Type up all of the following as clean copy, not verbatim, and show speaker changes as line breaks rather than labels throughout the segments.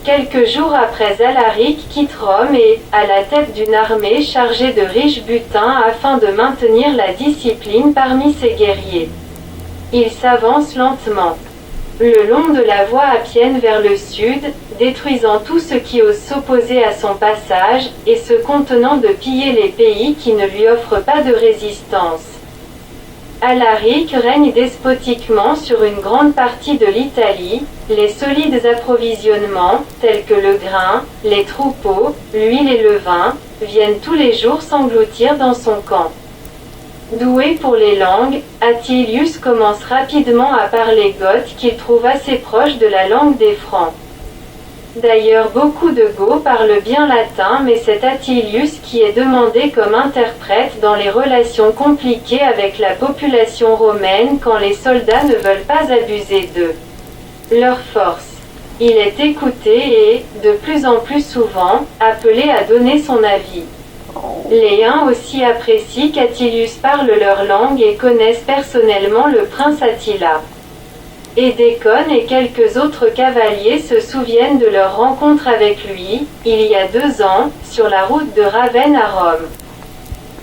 Quelques jours après, Alaric quitte Rome et, à la tête d'une armée chargée de riches butins afin de maintenir la discipline parmi ses guerriers. Il s'avance lentement le long de la voie appienne vers le sud, détruisant tout ce qui ose s'opposer à son passage, et se contenant de piller les pays qui ne lui offrent pas de résistance. Alaric règne despotiquement sur une grande partie de l'Italie, les solides approvisionnements, tels que le grain, les troupeaux, l'huile et le vin, viennent tous les jours s'engloutir dans son camp. Doué pour les langues, Attilius commence rapidement à parler goth qu'il trouve assez proche de la langue des Francs. D'ailleurs beaucoup de Goths parlent bien latin, mais c'est Attilius qui est demandé comme interprète dans les relations compliquées avec la population romaine quand les soldats ne veulent pas abuser d'eux. Leur force. Il est écouté et, de plus en plus souvent, appelé à donner son avis. Les Huns aussi apprécient qu'Attilius parle leur langue et connaissent personnellement le prince Attila. Édécone et quelques autres cavaliers se souviennent de leur rencontre avec lui, il y a 2 ans, sur la route de Ravenne à Rome.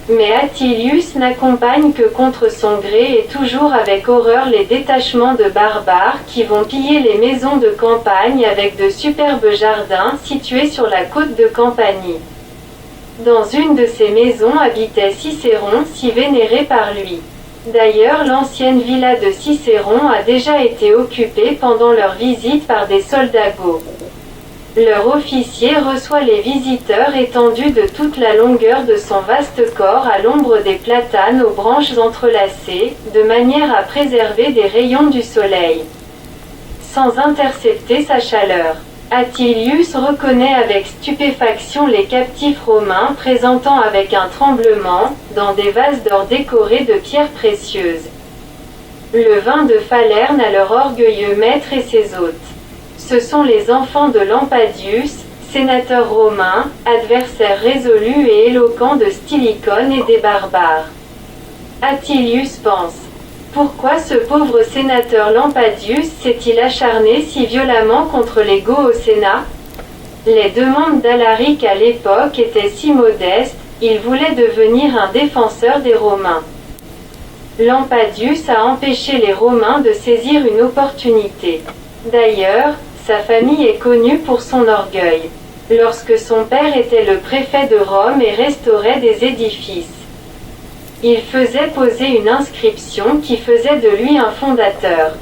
Mais Attilius n'accompagne que contre son gré et toujours avec horreur les détachements de barbares qui vont piller les maisons de campagne avec de superbes jardins situés sur la côte de Campanie. Dans une de ces maisons habitait Cicéron, si vénéré par lui. D'ailleurs, l'ancienne villa de Cicéron a déjà été occupée pendant leur visite par des soldats goths. Leur officier reçoit les visiteurs étendus de toute la longueur de son vaste corps à l'ombre des platanes aux branches entrelacées, de manière à préserver des rayons du soleil, sans intercepter sa chaleur. Attilius reconnaît avec stupéfaction les captifs romains présentant avec un tremblement, dans des vases d'or décorés de pierres précieuses, le vin de Falerne à leur orgueilleux maître et ses hôtes. Ce sont les enfants de Lampadius, sénateur romain, adversaire résolu et éloquent de Stylicone et des barbares. Attilius pense: pourquoi ce pauvre sénateur Lampadius s'est-il acharné si violemment contre les Goths au Sénat? Les demandes d'Alaric à l'époque étaient si modestes, il voulait devenir un défenseur des Romains. Lampadius a empêché les Romains de saisir une opportunité. D'ailleurs, sa famille est connue pour son orgueil. Lorsque son père était le préfet de Rome et restaurait des édifices, il faisait poser une inscription qui faisait de lui un fondateur.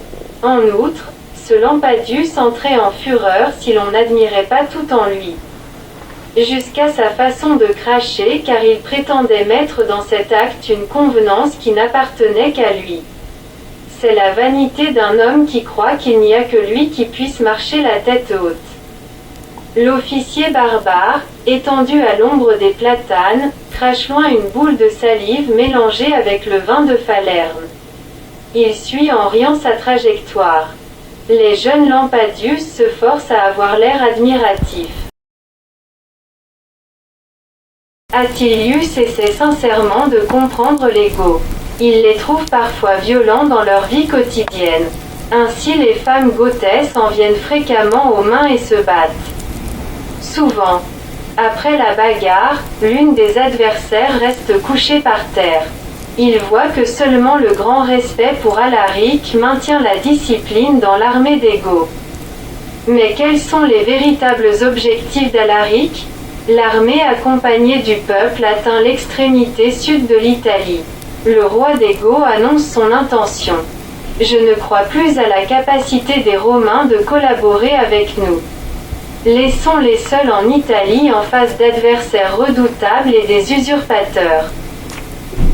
En outre, ce Lampadius entrait en fureur si l'on n'admirait pas tout en lui, jusqu'à sa façon de cracher, car il prétendait mettre dans cet acte une convenance qui n'appartenait qu'à lui. C'est la vanité d'un homme qui croit qu'il n'y a que lui qui puisse marcher la tête haute. L'officier barbare, étendu à l'ombre des platanes, crache loin une boule de salive mélangée avec le vin de Falerne. Il suit en riant sa trajectoire. Les jeunes Lampadius se forcent à avoir l'air admiratif. Attilius essaie sincèrement de comprendre les Goths. Il les trouve parfois violents dans leur vie quotidienne. Ainsi les femmes gothesses en viennent fréquemment aux mains et se battent. Souvent, après la bagarre, l'une des adversaires reste couchée par terre. Il voit que seulement le grand respect pour Alaric maintient la discipline dans l'armée des Goths. Mais quels sont les véritables objectifs d'Alaric? L'armée accompagnée du peuple atteint l'extrémité sud de l'Italie. Le roi des Goths annonce son intention. Je ne crois plus à la capacité des Romains de collaborer avec nous. Laissons-les seuls en Italie en face d'adversaires redoutables et des usurpateurs.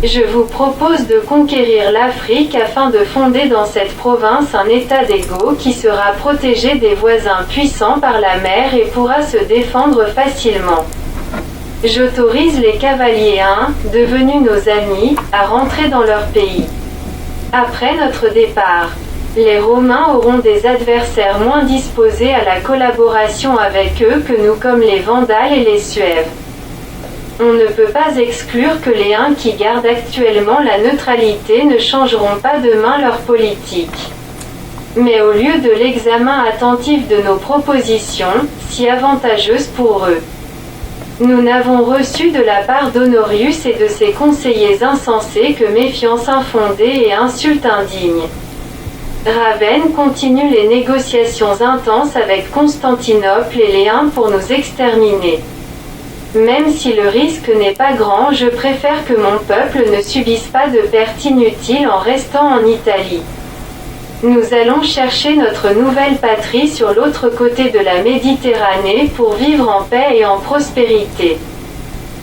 Je vous propose de conquérir l'Afrique afin de fonder dans cette province un État des Goths qui sera protégé des voisins puissants par la mer et pourra se défendre facilement. J'autorise les cavaliers Huns, devenus nos amis, à rentrer dans leur pays. Après notre départ, les Romains auront des adversaires moins disposés à la collaboration avec eux que nous, comme les Vandales et les Suèves. On ne peut pas exclure que les Huns qui gardent actuellement la neutralité ne changeront pas demain leur politique. Mais au lieu de l'examen attentif de nos propositions, si avantageuses pour eux, nous n'avons reçu de la part d'Honorius et de ses conseillers insensés que méfiance infondée et insultes indignes. Ravenne continue les négociations intenses avec Constantinople et les Huns pour nous exterminer. Même si le risque n'est pas grand, je préfère que mon peuple ne subisse pas de pertes inutiles en restant en Italie. Nous allons chercher notre nouvelle patrie sur l'autre côté de la Méditerranée pour vivre en paix et en prospérité.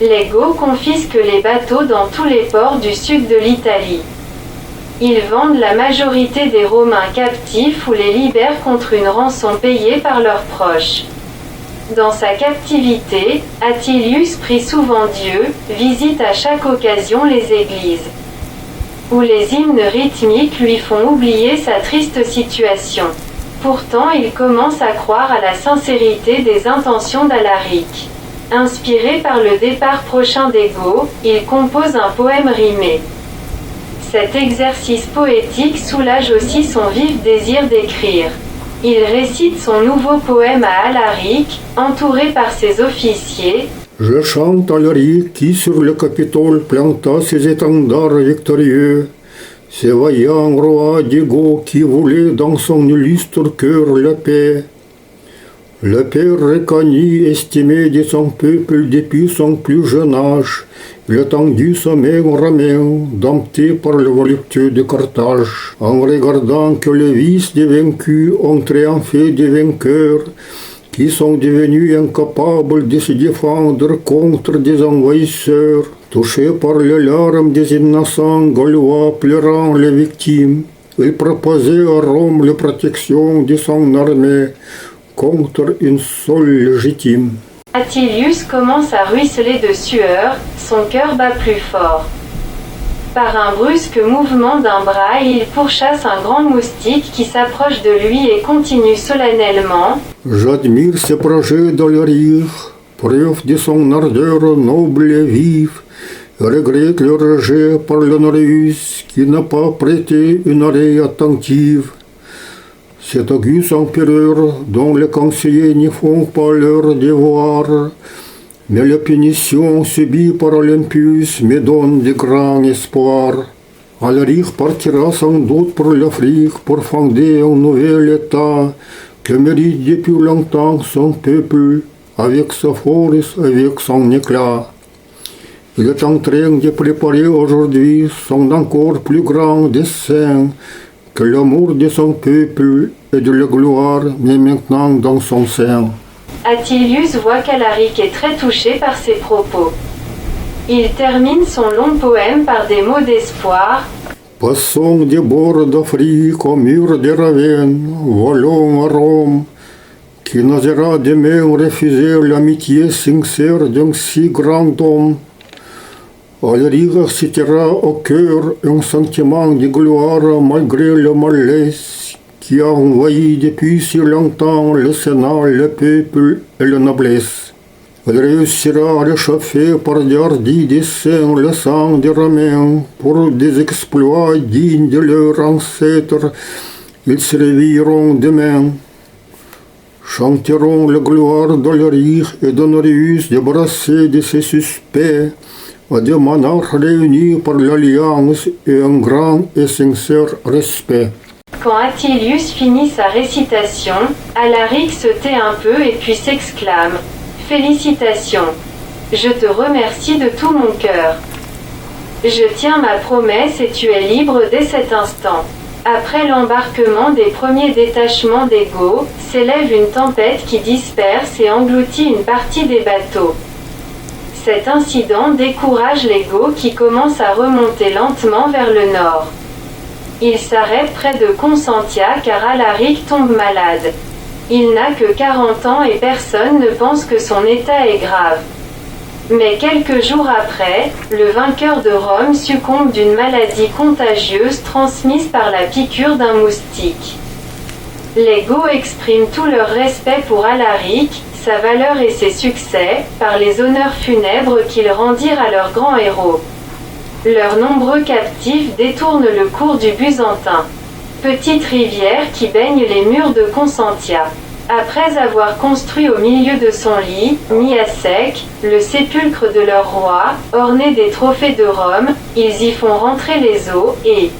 Les Goths confisquent les bateaux dans tous les ports du sud de l'Italie. Ils vendent la majorité des Romains captifs ou les libèrent contre une rançon payée par leurs proches. Dans sa captivité, Attilius prie souvent Dieu, visite à chaque occasion les églises, où les hymnes rythmiques lui font oublier sa triste situation. Pourtant il commence à croire à la sincérité des intentions d'Alaric. Inspiré par le départ prochain des Goths, il compose un poème rimé. Cet exercice poétique soulage aussi son vif désir d'écrire. Il récite son nouveau poème à Alaric, entouré par ses officiers.
Je chante Alaric qui sur le Capitole planta ses étendards victorieux, ces vaillants rois des Goths qui voulaient dans son illustre cœur la paix. Le père Récani, estimé de son peuple depuis son plus jeune âge, il a tendu sa main aux Romains, dompté par le voluptueux de Carthage, en regardant que les vices des vaincus ont triomphé des vainqueurs, qui sont devenus incapables de se défendre contre des envahisseurs, touchés par les larmes des innocents Gaulois pleurant les victimes. Il proposait à Rome la protection de son armée contre une seule légitime.
Attilius commence à ruisseler de sueur, son cœur bat plus fort. Par un brusque mouvement d'un bras, il pourchasse un grand moustique qui s'approche de lui et continue solennellement.
J'admire ces projets d'Alaric, preuve de son ardeur noble et vive, et regrette le rejet par l'Honorius qui n'a pas prêté une oreille attentive. Cet auguste empereur dont les conseillers n'y font pas leur devoir, mais la punition subie par Olympus me donne de grands espoirs. Alaric partira sans doute pour l'Afrique pour fonder un nouvel État que mérite depuis longtemps son peuple, avec sa force, avec son éclat. Il est en train de préparer aujourd'hui son encore plus grand dessein, que l'amour de son peuple et de la gloire met maintenant dans son sein.
Attilius voit qu'Alaric est très touché par ses propos. Il termine son long poème par des mots d'espoir.
Passons des bords d'Afrique au mur des Ravenne, volons à Rome, qui n'osera demain refuser l'amitié sincère d'un si grand homme. Alaric excitera au cœur un sentiment de gloire malgré le malaise qui a envahi depuis si longtemps le Sénat, le peuple et la noblesse. Il réussira à réchauffer par des hardis desseins le sang des Romains pour des exploits dignes de leurs ancêtres. Ils se réveilleront demain, chanteront la gloire d'Alaric et d'Honorius débarrassés de ses suspects, à des monarques réunis par l'alliance et un grand et sincère respect.
Quand Attilius finit sa récitation, Alaric se tait un peu et puis s'exclame « Félicitations! Je te remercie de tout mon cœur. Je tiens ma promesse et tu es libre dès cet instant. » Après l'embarquement des premiers détachements des Goths, s'élève une tempête qui disperse et engloutit une partie des bateaux. Cet incident décourage les Goths qui commencent à remonter lentement vers le nord. Ils s'arrêtent près de Constantia car Alaric tombe malade. Il n'a que 40 ans et personne ne pense que son état est grave. Mais quelques jours après, le vainqueur de Rome succombe d'une maladie contagieuse transmise par la piqûre d'un moustique. Les Goths expriment tout leur respect pour Alaric, sa valeur et ses succès, par les honneurs funèbres qu'ils rendirent à leur grand héros. Leurs nombreux captifs détournent le cours du Byzantin. petite rivière qui baigne les murs de Constantia. Après avoir construit au milieu de son lit, mis à sec, le sépulcre de leur roi, orné des trophées de Rome, ils y font rentrer les eaux, et,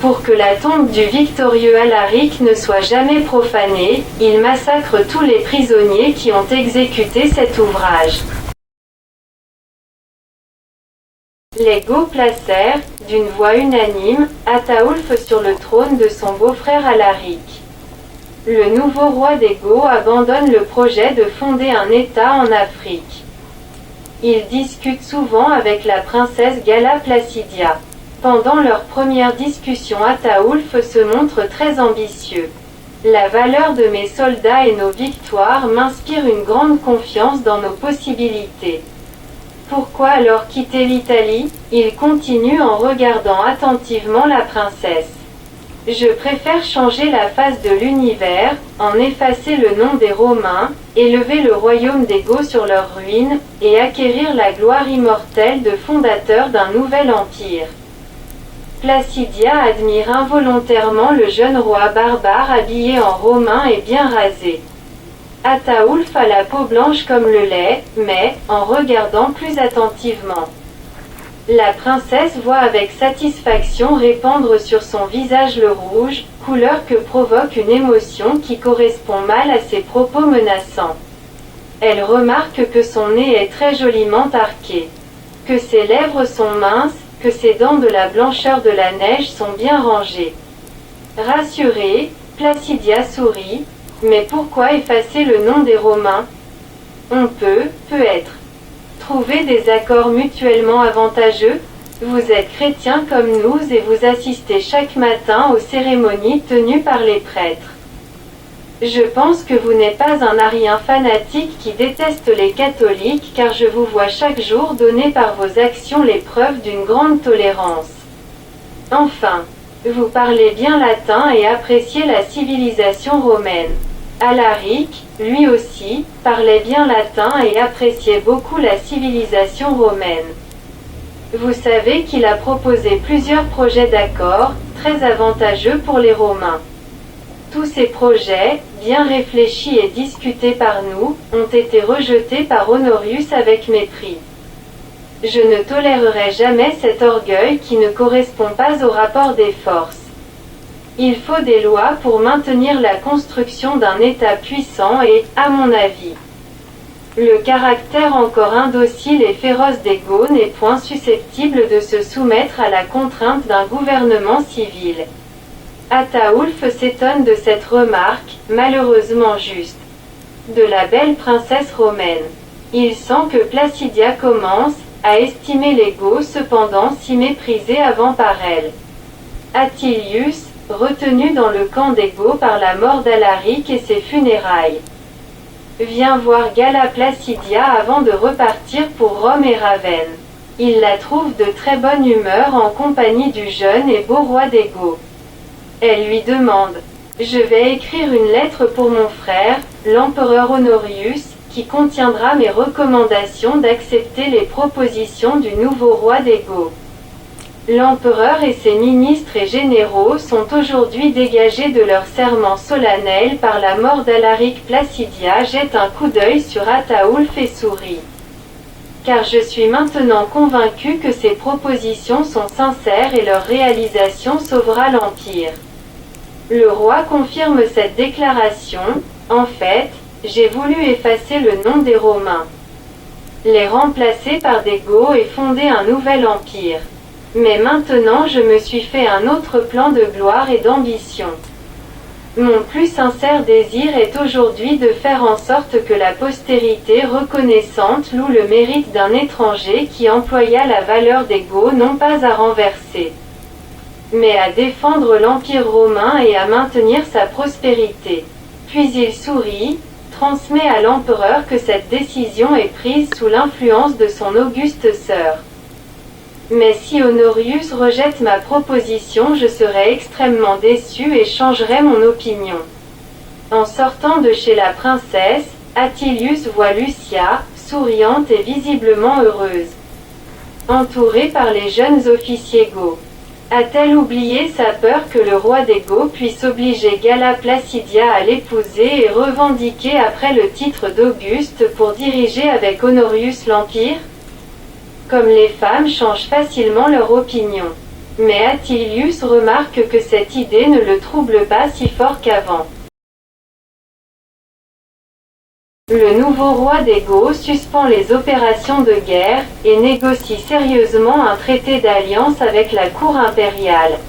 pour que la tombe du victorieux Alaric ne soit jamais profanée, ils massacrent tous les prisonniers qui ont exécuté cet ouvrage. Les Goths placèrent, d'une voix unanime, Ataulf sur le trône de son beau-frère Alaric. Le nouveau roi des Goths abandonne le projet de fonder un État en Afrique. Il discute souvent avec la princesse Galla Placidia. Pendant leur première discussion, Ataulf se montre très ambitieux. La valeur de mes soldats et nos victoires m'inspirent une grande confiance dans nos possibilités. Pourquoi alors quitter l'Italie? Il continue en regardant attentivement la princesse. Je préfère changer la face de l'univers, en effacer le nom des Romains, élever le royaume des Goths sur leurs ruines, et acquérir la gloire immortelle de fondateur d'un nouvel empire. Placidia admire involontairement le jeune roi barbare habillé en romain et bien rasé. Ataulf a la peau blanche comme le lait, mais, en regardant plus attentivement, la princesse voit avec satisfaction répandre sur son visage le rouge, couleur que provoque une émotion qui correspond mal à ses propos menaçants. Elle remarque que son nez est très joliment arqué, que ses lèvres sont minces, que ses dents de la blancheur de la neige sont bien rangées. Rassurée, Placidia sourit. Mais pourquoi effacer le nom des Romains? On peut-être, trouver des accords mutuellement avantageux. Vous êtes chrétien comme nous et vous assistez chaque matin aux cérémonies tenues par les prêtres. Je pense que vous n'êtes pas un arien fanatique qui déteste les catholiques car je vous vois chaque jour donner par vos actions les preuves d'une grande tolérance. Enfin, vous parlez bien latin et appréciez la civilisation romaine. Alaric, lui aussi, parlait bien latin et appréciait beaucoup la civilisation romaine. Vous savez qu'il a proposé plusieurs projets d'accords, très avantageux pour les Romains. Tous ces projets, bien réfléchis et discutés par nous, ont été rejetés par Honorius avec mépris. Je ne tolérerai jamais cet orgueil qui ne correspond pas au rapport des forces. Il faut des lois pour maintenir la construction d'un État puissant et, à mon avis, le caractère encore indocile et féroce des Goths n'est point susceptible de se soumettre à la contrainte d'un gouvernement civil. Ataulf s'étonne de cette remarque, malheureusement juste, de la belle princesse romaine. Il sent que Placidia commence à estimer les Goths cependant si méprisés avant par elle. Attilius, retenu dans le camp des Goths par la mort d'Alaric et ses funérailles, vient voir Galla Placidia avant de repartir pour Rome et Ravenne. Il la trouve de très bonne humeur en compagnie du jeune et beau roi des Goths. Elle lui demande « Je vais écrire une lettre pour mon frère, l'empereur Honorius, qui contiendra mes recommandations d'accepter les propositions du nouveau roi des Goths. L'empereur et ses ministres et généraux sont aujourd'hui dégagés de leur serment solennel par la mort d'Alaric. Placidia jette un coup d'œil sur Ataulf et sourit. Car je suis maintenant convaincu que ces propositions sont sincères et leur réalisation sauvera l'Empire. Le roi confirme cette déclaration. En fait, j'ai voulu effacer le nom des Romains, les remplacer par des Goths et fonder un nouvel empire. Mais maintenant je me suis fait un autre plan de gloire et d'ambition. Mon plus sincère désir est aujourd'hui de faire en sorte que la postérité reconnaissante loue le mérite d'un étranger qui employa la valeur des Goths non pas à renverser, mais à défendre l'Empire romain et à maintenir sa prospérité. Puis il sourit, transmet à l'empereur que cette décision est prise sous l'influence de son auguste sœur. Mais si Honorius rejette ma proposition, je serai extrêmement déçu et changerai mon opinion. En sortant de chez la princesse, Attilius voit Lucia, souriante et visiblement heureuse, entourée par les jeunes officiers Goths. A-t-elle oublié sa peur que le roi des Goths puisse obliger Galla Placidia à l'épouser et revendiquer après le titre d'Auguste pour diriger avec Honorius l'Empire? Comme les femmes changent facilement leur opinion. Mais Attilius remarque que cette idée ne le trouble pas si fort qu'avant. Le nouveau roi des Goths suspend les opérations de guerre, et négocie sérieusement un traité d'alliance avec la cour impériale.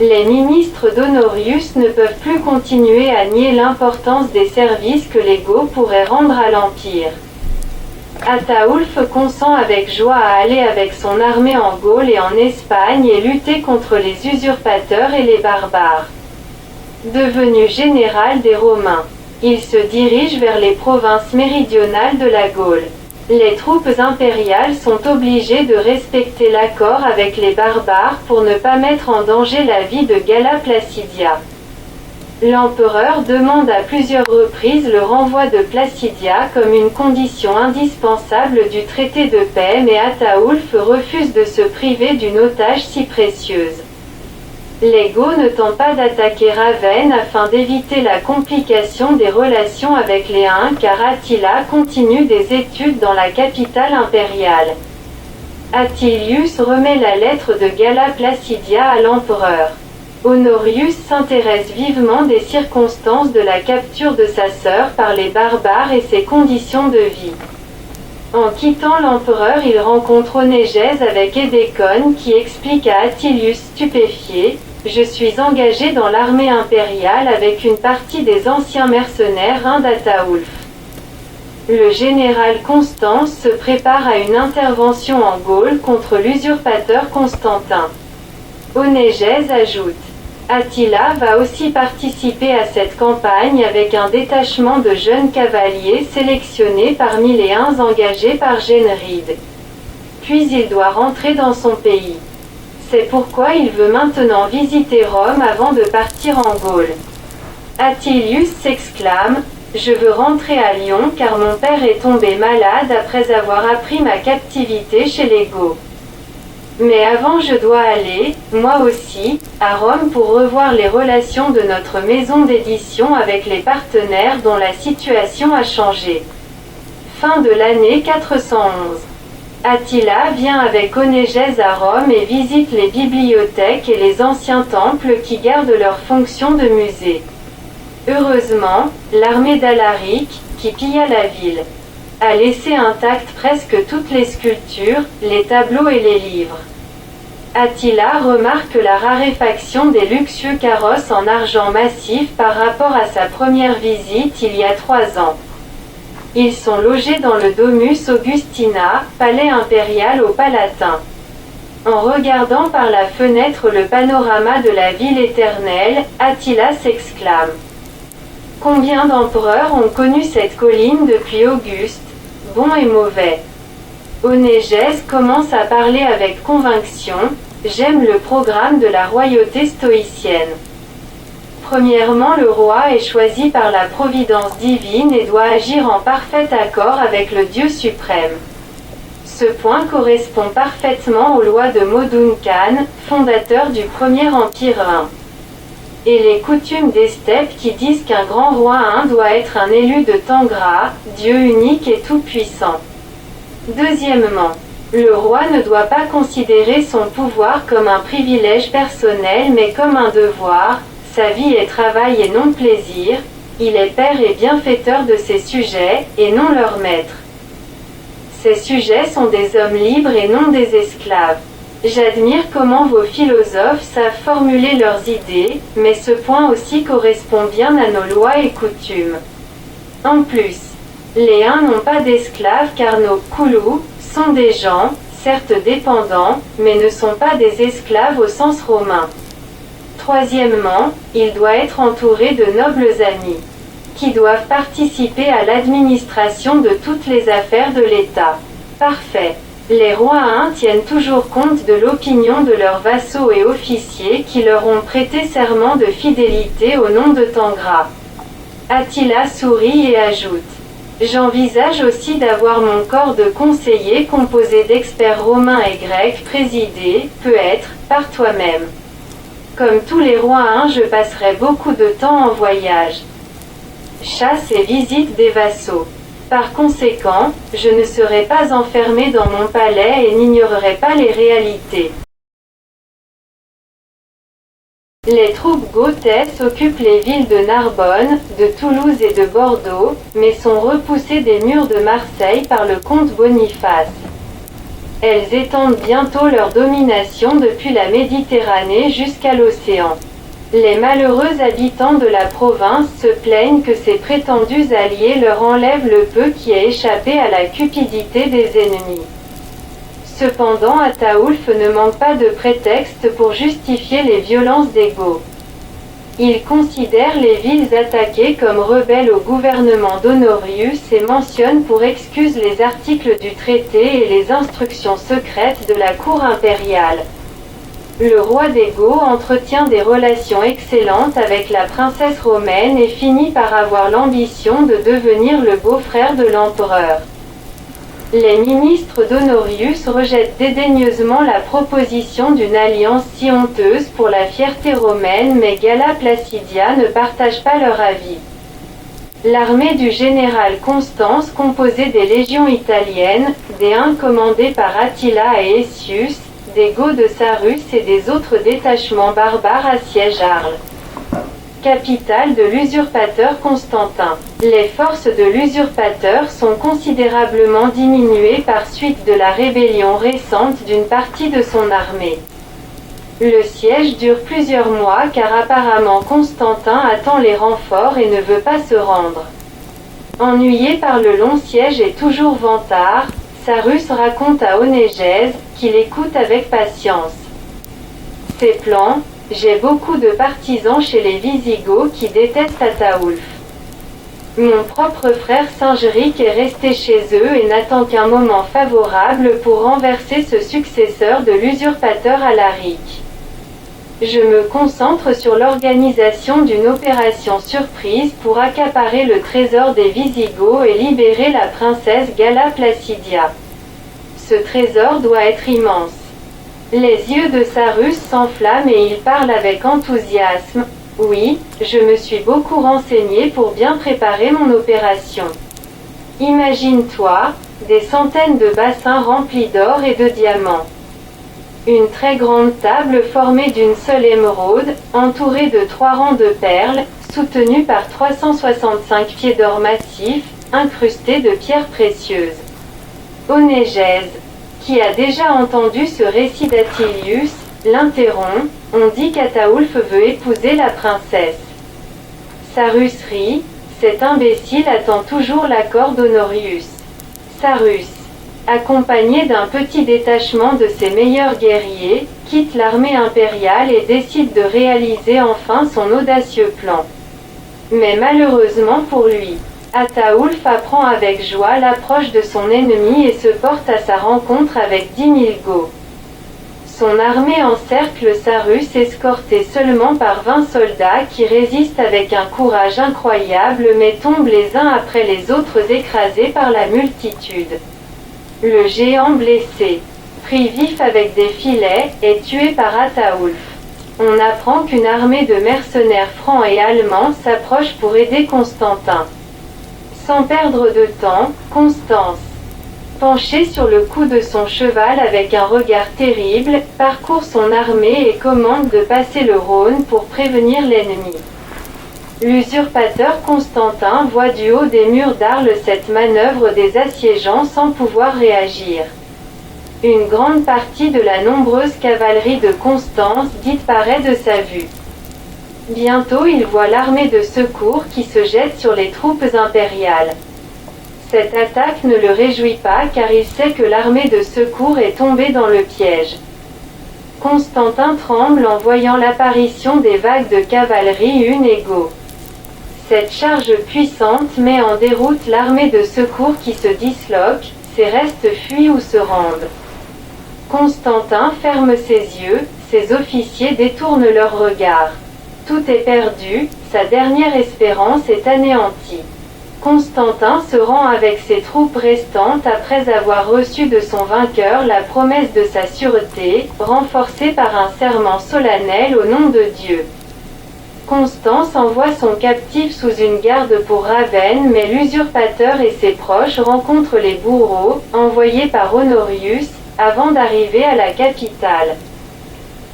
Les ministres d'Honorius ne peuvent plus continuer à nier l'importance des services que les Goths pourraient rendre à l'Empire. Ataulf consent avec joie à aller avec son armée en Gaule et en Espagne et lutter contre les usurpateurs et les barbares. Devenu général des Romains, il se dirige vers les provinces méridionales de la Gaule. Les troupes impériales sont obligées de respecter l'accord avec les barbares pour ne pas mettre en danger la vie de Galla Placidia. L'empereur demande à plusieurs reprises le renvoi de Placidia comme une condition indispensable du traité de paix, mais Ataulf refuse de se priver d'une otage si précieuse. Les Goths ne tentent pas d'attaquer Ravenne afin d'éviter la complication des relations avec les Huns, car Attila continue des études dans la capitale impériale. Attilius remet la lettre de Galla Placidia à l'empereur. Honorius s'intéresse vivement des circonstances de la capture de sa sœur par les barbares et ses conditions de vie. En quittant l'empereur, il rencontre Onégèse avec Édécone qui explique à Attilius stupéfié: « Je suis engagé dans l'armée impériale avec une partie des anciens mercenaires d'Ataulf. » Le général Constance se prépare à une intervention en Gaule contre l'usurpateur Constantin. Onégèse ajoute: Attila va aussi participer à cette campagne avec un détachement de jeunes cavaliers sélectionnés parmi les Huns engagés par Gennride. Puis il doit rentrer dans son pays. C'est pourquoi il veut maintenant visiter Rome avant de partir en Gaule. Attilius s'exclame: « Je veux rentrer à Lyon car mon père est tombé malade après avoir appris ma captivité chez les Goths. Mais avant je dois aller, moi aussi, à Rome pour revoir les relations de notre maison d'édition avec les partenaires dont la situation a changé. » Fin de l'année 411. Attila vient avec Onégèse à Rome et visite les bibliothèques et les anciens temples qui gardent leur fonction de musée. Heureusement, l'armée d'Alaric, qui pilla la ville, a laissé intactes presque toutes les sculptures, les tableaux et les livres. Attila remarque la raréfaction des luxueux carrosses en argent massif par rapport à sa première visite il y a 3 ans. Ils sont logés dans le Domus Augustina, palais impérial au Palatin. En regardant par la fenêtre le panorama de la ville éternelle, Attila s'exclame: « Combien d'empereurs ont connu cette colline depuis Auguste, bons et mauvais. » Onégèse commence à parler avec conviction: « J'aime le programme de la royauté stoïcienne. Premièrement, le roi est choisi par la providence divine et doit agir en parfait accord avec le Dieu suprême. Ce point correspond parfaitement aux lois de Moduncan, fondateur du premier empire Hun. Et les coutumes des steppes qui disent qu'un grand roi Hun doit être un élu de Tangra, Dieu unique et tout-puissant. Deuxièmement, le roi ne doit pas considérer son pouvoir comme un privilège personnel mais comme un devoir. Sa vie est travail et non plaisir. Il est père et bienfaiteur de ses sujets, et non leur maître. Ses sujets sont des hommes libres et non des esclaves. J'admire comment vos philosophes savent formuler leurs idées, mais ce point aussi correspond bien à nos lois et coutumes. En plus, les Huns n'ont pas d'esclaves car nos Koulous sont des gens, certes dépendants, mais ne sont pas des esclaves au sens romain. Troisièmement, il doit être entouré de nobles amis, qui doivent participer à l'administration de toutes les affaires de l'État. Parfait. Les rois Huns tiennent toujours compte de l'opinion de leurs vassaux et officiers qui leur ont prêté serment de fidélité au nom de Tangra. Attila sourit et ajoute: J'envisage aussi d'avoir mon corps de conseiller composé d'experts romains et grecs présidé, peut-être, par toi-même. Comme tous les rois, je passerai beaucoup de temps en voyage. Chasse et visite des vassaux. Par conséquent, je ne serai pas enfermé dans mon palais et n'ignorerai pas les réalités. Les troupes gothesses occupent les villes de Narbonne, de Toulouse et de Bordeaux, mais sont repoussées des murs de Marseille par le comte Boniface. Elles étendent bientôt leur domination depuis la Méditerranée jusqu'à l'océan. Les malheureux habitants de la province se plaignent que ces prétendus alliés leur enlèvent le peu qui a échappé à la cupidité des ennemis. Cependant, Ataoulf ne manque pas de prétextes pour justifier les violences des Goths. Il considère les villes attaquées comme rebelles au gouvernement d'Honorius et mentionne pour excuse les articles du traité et les instructions secrètes de la cour impériale. Le roi des Goths entretient des relations excellentes avec la princesse romaine et finit par avoir l'ambition de devenir le beau-frère de l'empereur. Les ministres d'Honorius rejettent dédaigneusement la proposition d'une alliance si honteuse pour la fierté romaine, mais Galla Placidia ne partage pas leur avis. L'armée du général Constance, composée des légions italiennes, des Huns commandés par Attila et Aetius, des Goths de Sarus et des autres détachements barbares assiègent Arles, capitale de l'usurpateur Constantin. Les forces de l'usurpateur sont considérablement diminuées par suite de la rébellion récente d'une partie de son armée. Le siège dure plusieurs mois car apparemment Constantin attend les renforts et ne veut pas se rendre. Ennuyé par le long siège et toujours vantard, Sarus raconte à Onégèse, qui l'écoute avec patience. Ses plans: j'ai beaucoup de partisans chez les Visigoths qui détestent Ataoulf. Mon propre frère Singeric est resté chez eux et n'attend qu'un moment favorable pour renverser ce successeur de l'usurpateur Alaric. Je me concentre sur l'organisation d'une opération surprise pour accaparer le trésor des Visigoths et libérer la princesse Galla Placidia. Ce trésor doit être immense. Les yeux de Sarus s'enflamment et il parle avec enthousiasme. Oui, je me suis beaucoup renseigné pour bien préparer mon opération. Imagine-toi, des centaines de bassins remplis d'or et de diamants. Une très grande table formée d'une seule émeraude, entourée de 3 rangs de perles, soutenue par 365 pieds d'or massif, incrustés de pierres précieuses. Onégèse, qui a déjà entendu ce récit d'Atilius, l'interrompt. On dit qu'Ataoulf veut épouser la princesse. Sarus rit. Cet imbécile attend toujours l'accord d'Honorius. Sarus, accompagné d'un petit détachement de ses meilleurs guerriers, quitte l'armée impériale et décide de réaliser enfin son audacieux plan. Mais malheureusement pour lui, Ataoulf apprend avec joie l'approche de son ennemi et se porte à sa rencontre avec 10 000 Goths. Son armée encercle Sarus, escorté seulement par 20 soldats qui résistent avec un courage incroyable mais tombent les uns après les autres écrasés par la multitude. Le géant blessé, pris vif avec des filets, est tué par Ataoulf. On apprend qu'une armée de mercenaires francs et allemands s'approche pour aider Constantin. Sans perdre de temps, Constance, penché sur le cou de son cheval avec un regard terrible, parcourt son armée et commande de passer le Rhône pour prévenir l'ennemi. L'usurpateur Constantin voit du haut des murs d'Arles cette manœuvre des assiégeants sans pouvoir réagir. Une grande partie de la nombreuse cavalerie de Constance disparaît de sa vue. Bientôt il voit l'armée de secours qui se jette sur les troupes impériales. Cette attaque ne le réjouit pas car il sait que l'armée de secours est tombée dans le piège. Constantin tremble en voyant l'apparition des vagues de cavalerie égaux. Cette charge puissante met en déroute l'armée de secours qui se disloque, ses restes fuient ou se rendent. Constantin ferme ses yeux, ses officiers détournent leur regard. Tout est perdu, sa dernière espérance est anéantie. Constantin se rend avec ses troupes restantes après avoir reçu de son vainqueur la promesse de sa sûreté, renforcée par un serment solennel au nom de Dieu. Constance envoie son captif sous une garde pour Ravenne, mais l'usurpateur et ses proches rencontrent les bourreaux, envoyés par Honorius, avant d'arriver à la capitale.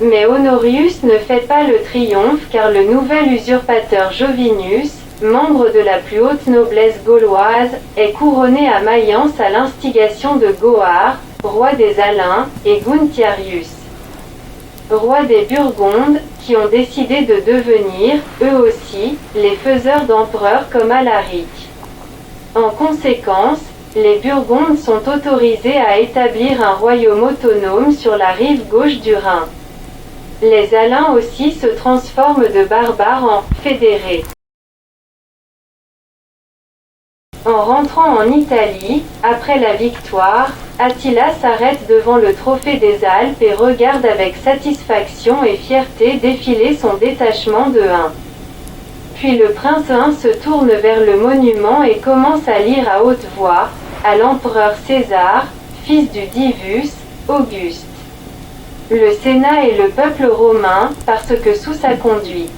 Mais Honorius ne fait pas le triomphe car le nouvel usurpateur Jovinus, membre de la plus haute noblesse gauloise, est couronné à Mayence à l'instigation de Goar, roi des Alains, et Guntiarius, roi des Burgondes, qui ont décidé de devenir, eux aussi, les faiseurs d'empereurs comme Alaric. En conséquence, les Burgondes sont autorisés à établir un royaume autonome sur la rive gauche du Rhin. Les Alains aussi se transforment de barbares en fédérés. En rentrant en Italie, après la victoire, Attila s'arrête devant le trophée des Alpes et regarde avec satisfaction et fierté défiler son détachement de Huns. Puis le prince Huns se tourne vers le monument et commence à lire à haute voix, à l'empereur César, fils du Divus, Auguste. Le Sénat et le peuple romain, parce que sous sa conduite.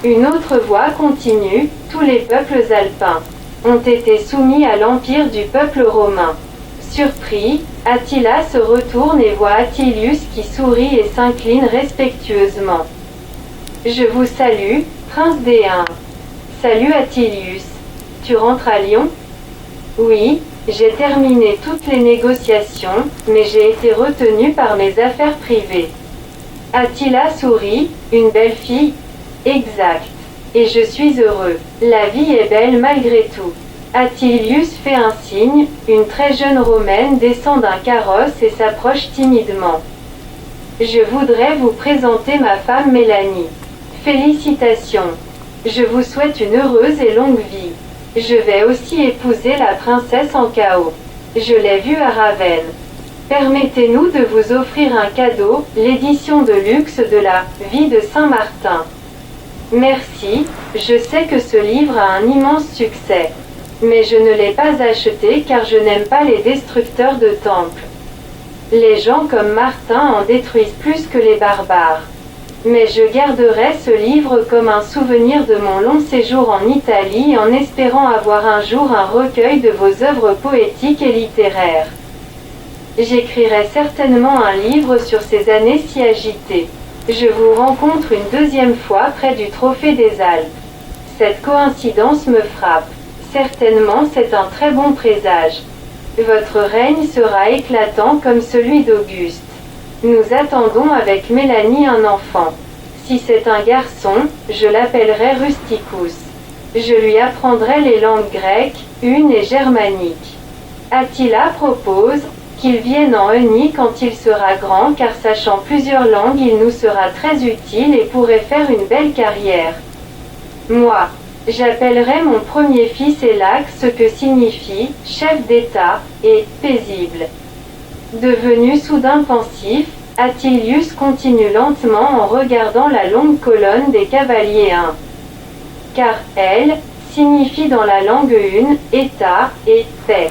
Une autre voix continue, tous les peuples alpins ont été soumis à l'empire du peuple romain. Surpris, Attila se retourne et voit Attilius qui sourit et s'incline respectueusement. « Je vous salue, prince des Huns. »« Salut Attilius. Tu rentres à Lyon ?»« Oui, j'ai terminé toutes les négociations, mais j'ai été retenu par mes affaires privées. » Attila sourit, « Une belle fille ? » « Exact. Et je suis heureux. La vie est belle malgré tout. » Attilius fait un signe, une très jeune Romaine descend d'un carrosse et s'approche timidement. « Je voudrais vous présenter ma femme Mélanie. Félicitations. Je vous souhaite une heureuse et longue vie. Je vais aussi épouser la princesse en chaos. Je l'ai vue à Ravenne. Permettez-nous de vous offrir un cadeau, l'édition de luxe de la Vie de Saint Martin. Merci, je sais que ce livre a un immense succès. Mais je ne l'ai pas acheté car je n'aime pas les destructeurs de temples. Les gens comme Martin en détruisent plus que les barbares. Mais je garderai ce livre comme un souvenir de mon long séjour en Italie en espérant avoir un jour un recueil de vos œuvres poétiques et littéraires. J'écrirai certainement un livre sur ces années si agitées. Je vous rencontre une deuxième fois près du trophée des Alpes. Cette coïncidence me frappe. Certainement c'est un très bon présage. Votre règne sera éclatant comme celui d'Auguste. Nous attendons avec Mélanie un enfant. Si c'est un garçon, je l'appellerai Rusticus. Je lui apprendrai les langues grecques, hunes et germaniques. Attila propose qu'il vienne en Eunie quand il sera grand car sachant plusieurs langues il nous sera très utile et pourrait faire une belle carrière. Moi, j'appellerai mon premier fils Élac, ce que signifie « chef d'État » et « paisible ». Devenu soudain pensif, Attilius continue lentement en regardant la longue colonne des cavaliers huns. Car « elle » signifie dans la langue une « État » et « paix ».